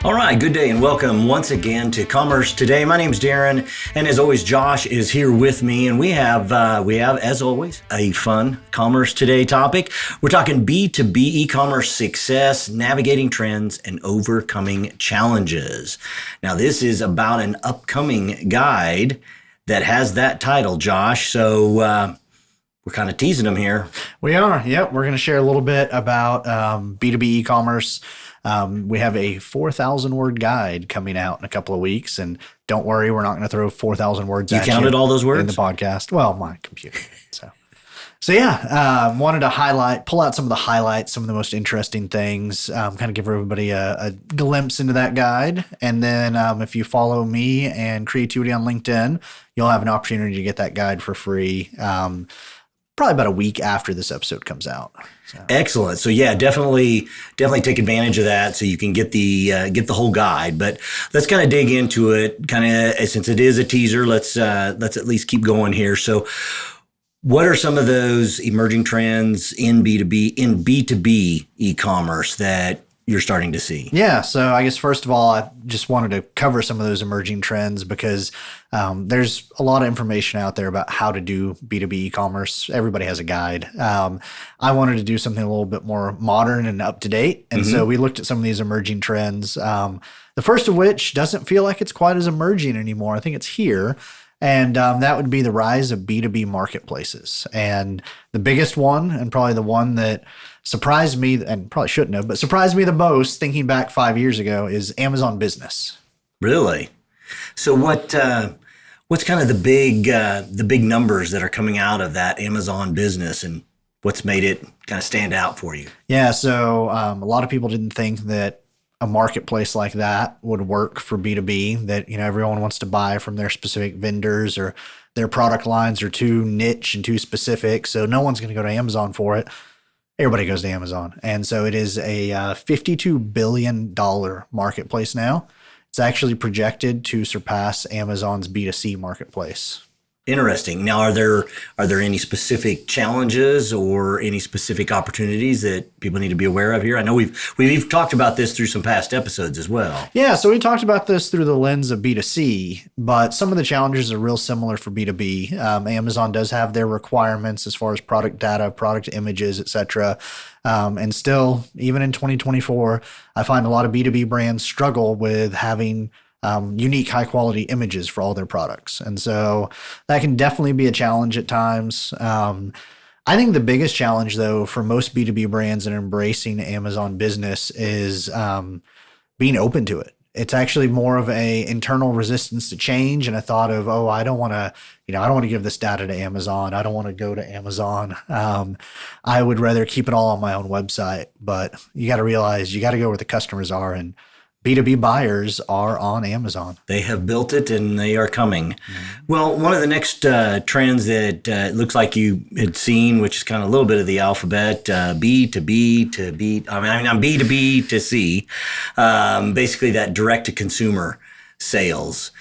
All right, good day and welcome once again to Commerce Today. My name's Darren, and as always, Josh is here with me, and we have, as always, a fun Commerce Today topic. We're talking B2B e-commerce success, navigating trends, and overcoming challenges. Now, this is about an upcoming guide that has that title, Josh. So we're kind of teasing them here. We are. Yep. We're going to share a little bit about B2B e-commerce. We have a 4,000 word guide coming out in a couple of weeks, and don't worry, we're not going to throw 4,000 words at you. You counted all those words in the podcast? Well, my computer. So yeah, wanted to pull out some of the highlights, some of the most interesting things, kind of give everybody a glimpse into that guide. And then if you follow me and Creatuity on LinkedIn, you'll have an opportunity to get that guide for free. Probably about a week after this episode comes out. So. Excellent. So yeah, definitely take advantage of that so you can get the whole guide. But let's kind of dig into it. Kind of since it is a teaser, let's at least keep going here. So, what are some of those emerging trends in B2B e-commerce that you're starting to see? Yeah. So I guess first of all, I just wanted to cover some of those emerging trends because there's a lot of information out there about how to do B2B e-commerce. Everybody has a guide. I wanted to do something a little bit more modern and up to date. And so we looked at some of these emerging trends. The first of which doesn't feel like it's quite as emerging anymore. I think it's here. And that would be the rise of B2B marketplaces. And the biggest one, and probably the one that surprised me, and probably shouldn't have, but surprised me the most thinking back 5 years ago, is Amazon Business. Really? So what's kind of the big numbers that are coming out of that Amazon Business, and what's made it kind of stand out for you? Yeah. So a lot of people didn't think that a marketplace like that would work for B2B, that, everyone wants to buy from their specific vendors, or their product lines are too niche and too specific. So no one's going to go to Amazon for it. Everybody goes to Amazon. And so it is a $52 billion marketplace now. It's actually projected to surpass Amazon's B2C marketplace. Interesting. Now, are there any specific challenges or any specific opportunities that people need to be aware of here? I know we've talked about this through some past episodes as well. Yeah, so we talked about this through the lens of B2C, but some of the challenges are real similar for B2B. Amazon does have their requirements as far as product data, product images, etc. And still, even in 2024, I find a lot of B2B brands struggle with having unique high quality images for all their products. And so that can definitely be a challenge at times. I think the biggest challenge though, for most B2B brands in embracing Amazon Business is being open to it. It's actually more of a internal resistance to change and a thought of, I don't want to give this data to Amazon. I don't want to go to Amazon. I would rather keep it all on my own website. But you got to realize you got to go where the customers are, and B2B buyers are on Amazon. They have built it and they are coming. Well, one of the next trends that looks like you had seen, which is kind of a little bit of the alphabet, B2B to B, I'm B2B to C, basically that direct to consumer sales.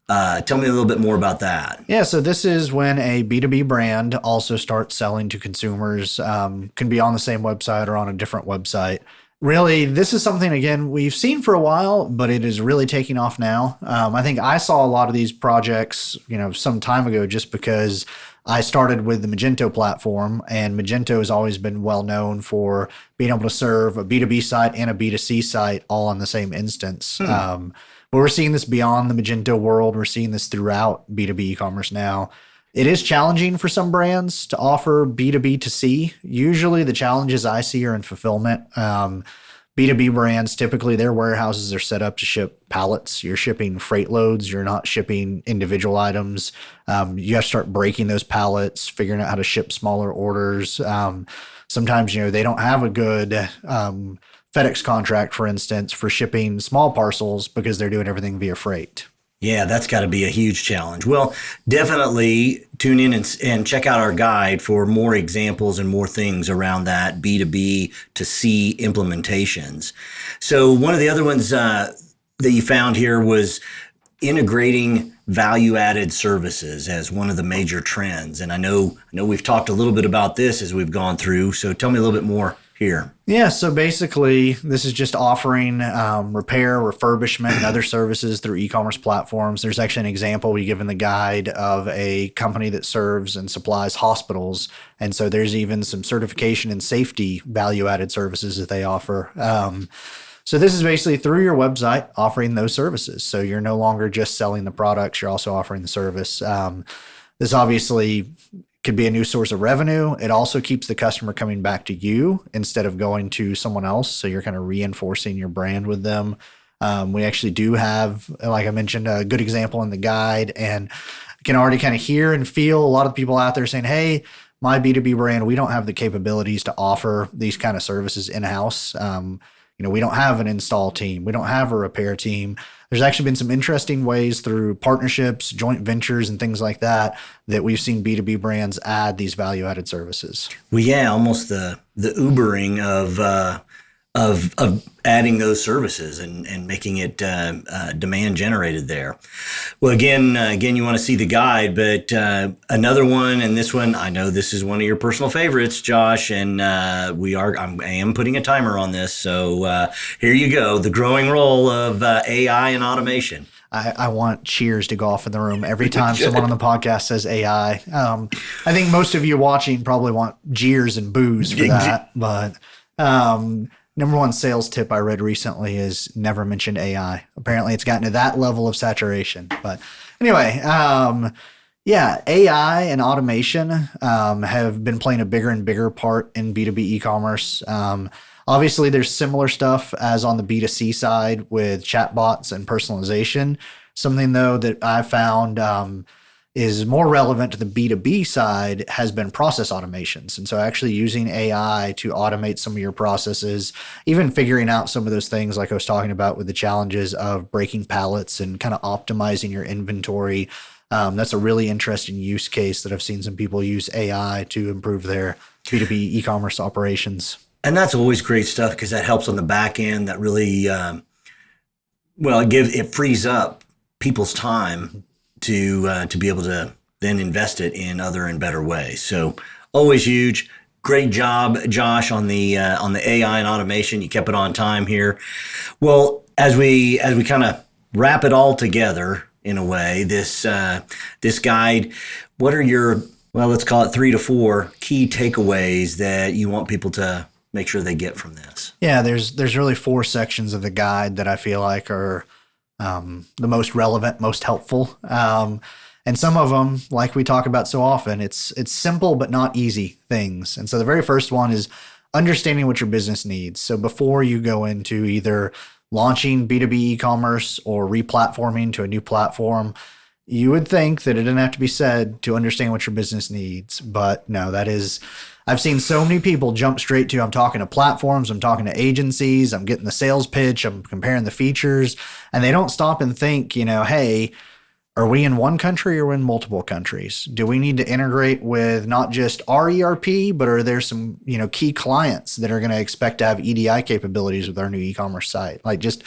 Tell me a little bit more about that. Yeah, so this is when a B2B brand also starts selling to consumers, can be on the same website or on a different website. Really, this is something, again, we've seen for a while, but it is really taking off now. I think I saw a lot of these projects, some time ago, just because I started with the Magento platform, and Magento has always been well known for being able to serve a B2B site and a B2C site all on the same instance. But we're seeing this beyond the Magento world. We're seeing this throughout B2B e-commerce now. It is challenging for some brands to offer B2B to C. Usually the challenges I see are in fulfillment. B2B brands, typically their warehouses are set up to ship pallets. You're shipping freight loads. You're not shipping individual items. You have to start breaking those pallets, figuring out how to ship smaller orders. Sometimes, they don't have a good FedEx contract, for instance, for shipping small parcels because they're doing everything via freight. Yeah, that's got to be a huge challenge. Well, definitely tune in and check out our guide for more examples and more things around that B2B to C implementations. So one of the other ones that you found here was integrating value-added services as one of the major trends. And I know we've talked a little bit about this as we've gone through. So tell me a little bit more here? Yeah, so basically, this is just offering repair, refurbishment, and other services through e-commerce platforms. There's actually an example we give in the guide of a company that serves and supplies hospitals, and so there's even some certification and safety value-added services that they offer. So this is basically through your website offering those services. So you're no longer just selling the products; you're also offering the service. This obviously could be a new source of revenue. It also keeps the customer coming back to you instead of going to someone else. So you're kind of reinforcing your brand with them. We actually do have, like I mentioned, a good example in the guide, and can already kind of hear and feel a lot of people out there saying, hey, my B2B brand, we don't have the capabilities to offer these kind of services in-house. We don't have an install team. We don't have a repair team. There's actually been some interesting ways through partnerships, joint ventures, and things like that we've seen B2B brands add these value-added services. Well, yeah, almost the Ubering of adding those services and making it demand generated there. Well, again, you want to see the guide, but another one, and this one, I know this is one of your personal favorites, Josh, and I am putting a timer on this. So here you go, the growing role of AI and automation. I want cheers to go off in the room every time someone on the podcast says AI. I think most of you watching probably want jeers and boos for that, but number one sales tip I read recently is never mention AI. Apparently it's gotten to that level of saturation. But anyway, yeah, AI and automation have been playing a bigger and bigger part in B2B e-commerce. Obviously, there's similar stuff as on the B2C side with chatbots and personalization. Something, though, that I found is more relevant to the B2B side has been process automations. And so actually using AI to automate some of your processes, even figuring out some of those things like I was talking about with the challenges of breaking pallets and kind of optimizing your inventory. That's a really interesting use case that I've seen some people use AI to improve their B2B e-commerce operations. And that's always great stuff because that helps on the back end. That really, it frees up people's time to be able to then invest it in other and better ways. So always huge. Great job, Josh, on the AI and automation. You kept it on time here. Well, as we kind of wrap it all together in a way, this guide, what are your, let's call it 3 to 4 key takeaways that you want people to make sure they get from this? Yeah, there's really 4 sections of the guide that I feel like are the most relevant, most helpful. And some of them, like we talk about so often, it's simple but not easy things. And so the very first one is understanding what your business needs. So before you go into either launching B2B e-commerce or replatforming to a new platform, you would think that it didn't have to be said to understand what your business needs. But no, I've seen so many people jump straight to, I'm talking to platforms, I'm talking to agencies, I'm getting the sales pitch, I'm comparing the features, and they don't stop and think, hey, are we in one country or in multiple countries? Do we need to integrate with not just our ERP, but are there some, key clients that are going to expect to have EDI capabilities with our new e-commerce site? Like just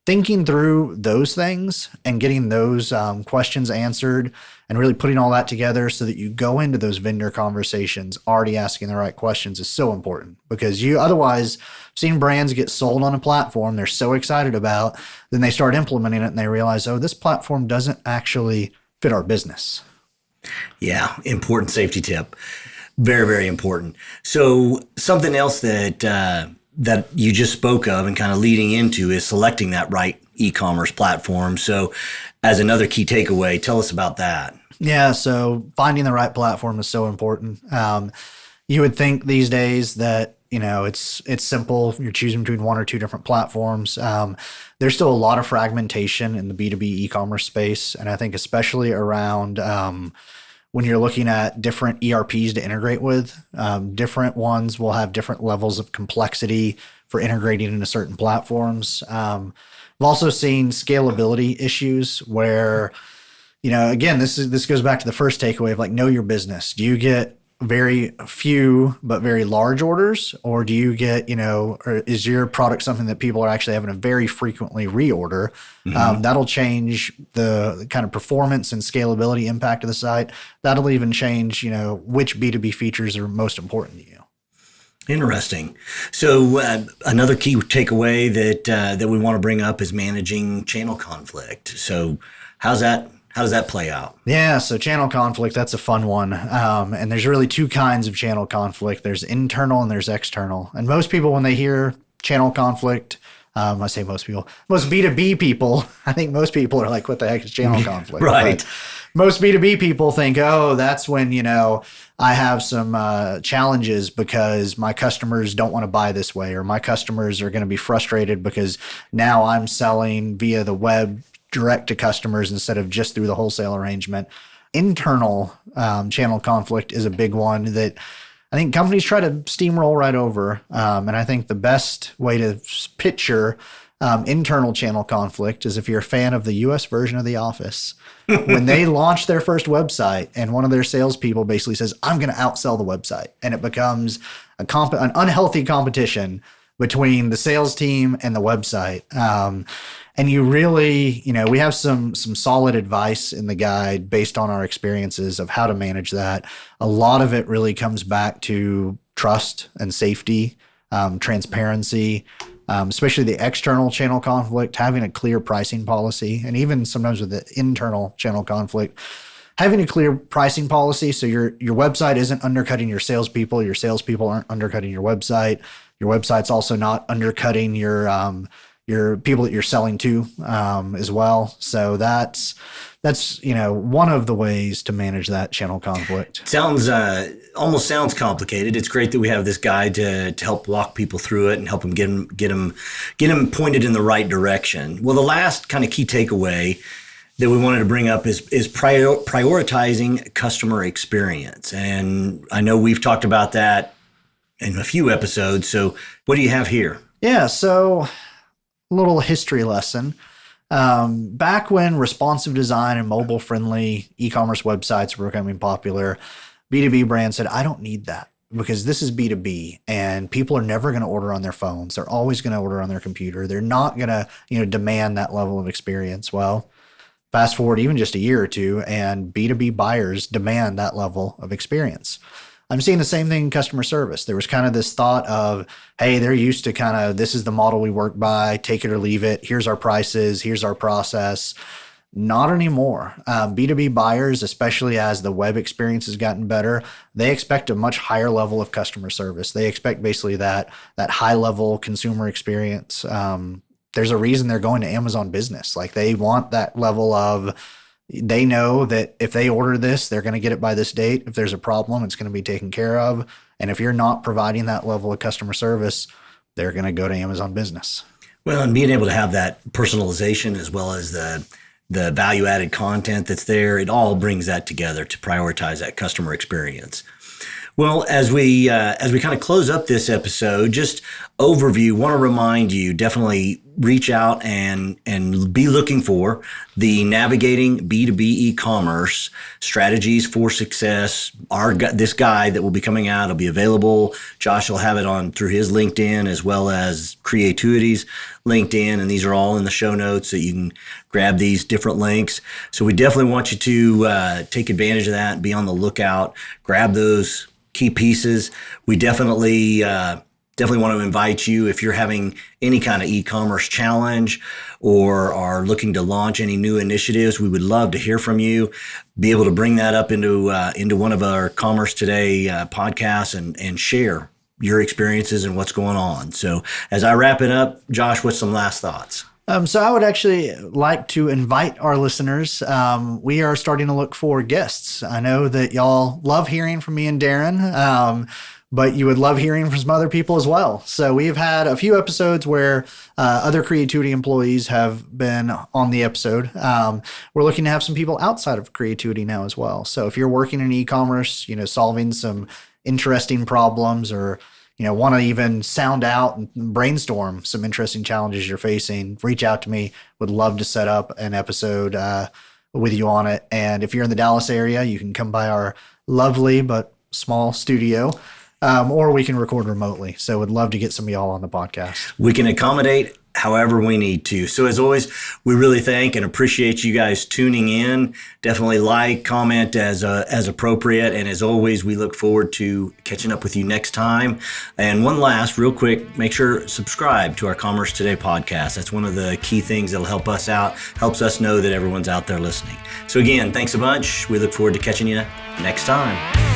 thinking through those things and getting those questions answered and really putting all that together so that you go into those vendor conversations already asking the right questions is so important, because you otherwise seen brands get sold on a platform they're so excited about, then they start implementing it and they realize, oh, this platform doesn't actually fit our business. Yeah, important safety tip. Very, very important. So something else that you just spoke of and kind of leading into is selecting that right e-commerce platform. So as another key takeaway, tell us about that. Yeah, so finding the right platform is so important. You would think these days that, it's simple. You're choosing between 1 or 2 different platforms. There's still a lot of fragmentation in the B2B e-commerce space. And I think especially around when you're looking at different ERPs to integrate with, different ones will have different levels of complexity for integrating into certain platforms. I've also seen scalability issues where, again, this goes back to the first takeaway of like, know your business. Do you get very few but very large orders, or do you get, or is your product something that people are actually having to very frequently reorder? That'll change the kind of performance and scalability impact of the site. That'll even change, which B2B features are most important to you. Interesting. So another key takeaway that we want to bring up is managing channel conflict. So how does that play out? Yeah, so channel conflict, that's a fun one. And there's really two kinds of channel conflict. There's internal and there's external. And most people, when they hear channel conflict, I say most people, most B2B people, I think most people are like, what the heck is channel conflict? Right. But most B2B people think, oh, that's when, I have some challenges because my customers don't want to buy this way, or my customers are going to be frustrated because now I'm selling via the web direct to customers instead of just through the wholesale arrangement. Internal channel conflict is a big one that I think companies try to steamroll right over. And I think the best way to picture internal channel conflict is if you're a fan of the US version of The Office. When they launch their first website and one of their salespeople basically says, I'm going to outsell the website. And it becomes an unhealthy competition between the sales team and the website. And you really, we have some solid advice in the guide based on our experiences of how to manage that. A lot of it really comes back to trust and safety, transparency, especially the external channel conflict, having a clear pricing policy, and even sometimes with the internal channel conflict, having a clear pricing policy so your website isn't undercutting your salespeople aren't undercutting your website's also not undercutting your people that you're selling to as well. So that's one of the ways to manage that channel conflict. Sounds almost sounds complicated. It's great that we have this guide to help walk people through it and help them get them pointed in the right direction. Well, the last kind of key takeaway that we wanted to bring up is prioritizing customer experience. And I know we've talked about that in a few episodes. So what do you have here? Yeah, so a little history lesson. Back when responsive design and mobile-friendly e-commerce websites were becoming popular, B2B brands said, I don't need that because this is B2B and people are never going to order on their phones. They're always going to order on their computer. They're not going to, demand that level of experience. Well, fast forward even just a year or two, and B2B buyers demand that level of experience. I'm seeing the same thing in customer service. There was kind of this thought of, hey, they're used to kind of, this is the model we work by, take it or leave it. Here's our prices. Here's our process. Not anymore. B2B buyers, especially as the web experience has gotten better, they expect a much higher level of customer service. They expect basically that high level consumer experience. There's a reason they're going to Amazon Business. Like they want that level of, they know that if they order this, they're going to get it by this date. If there's a problem, it's going to be taken care of. And if you're not providing that level of customer service, they're going to go to Amazon Business. Well, and being able to have that personalization as well as the value-added content that's there, it all brings that together to prioritize that customer experience. Well, as we kind of close up this episode, just overview, want to remind you, definitely reach out and be looking for the Navigating B2B E-Commerce Strategies for Success. This guide that will be coming out will be available. Josh will have it on through his LinkedIn as well as Creatuity's LinkedIn, and these are all in the show notes so you can grab these different links. So we definitely want you to take advantage of that and be on the lookout. Grab those key pieces. We definitely want to invite you if you're having any kind of e-commerce challenge or are looking to launch any new initiatives. We would love to hear from you. Be able to bring that up into one of our Commerce Today podcasts and share your experiences and what's going on. So as I wrap it up, Josh, what's some last thoughts? So I would actually like to invite our listeners. We are starting to look for guests. I know that y'all love hearing from me and Darren, but you would love hearing from some other people as well. So we've had a few episodes where other Creatuity employees have been on the episode. We're looking to have some people outside of Creatuity now as well. So if you're working in e-commerce, solving some interesting problems or want to even sound out and brainstorm some interesting challenges you're facing, reach out to me. Would love to set up an episode with you on it. And if you're in the Dallas area, you can come by our lovely but small studio, or we can record remotely. So would love to get some of y'all on the podcast. We can accommodate however we need to. So as always, we really thank and appreciate you guys tuning in. Definitely like, comment as appropriate. And as always, we look forward to catching up with you next time. And one last real quick, make sure subscribe to our Commerce Today podcast. That's one of the key things that'll help us out, helps us know that everyone's out there listening. So again, thanks a bunch. We look forward to catching you next time.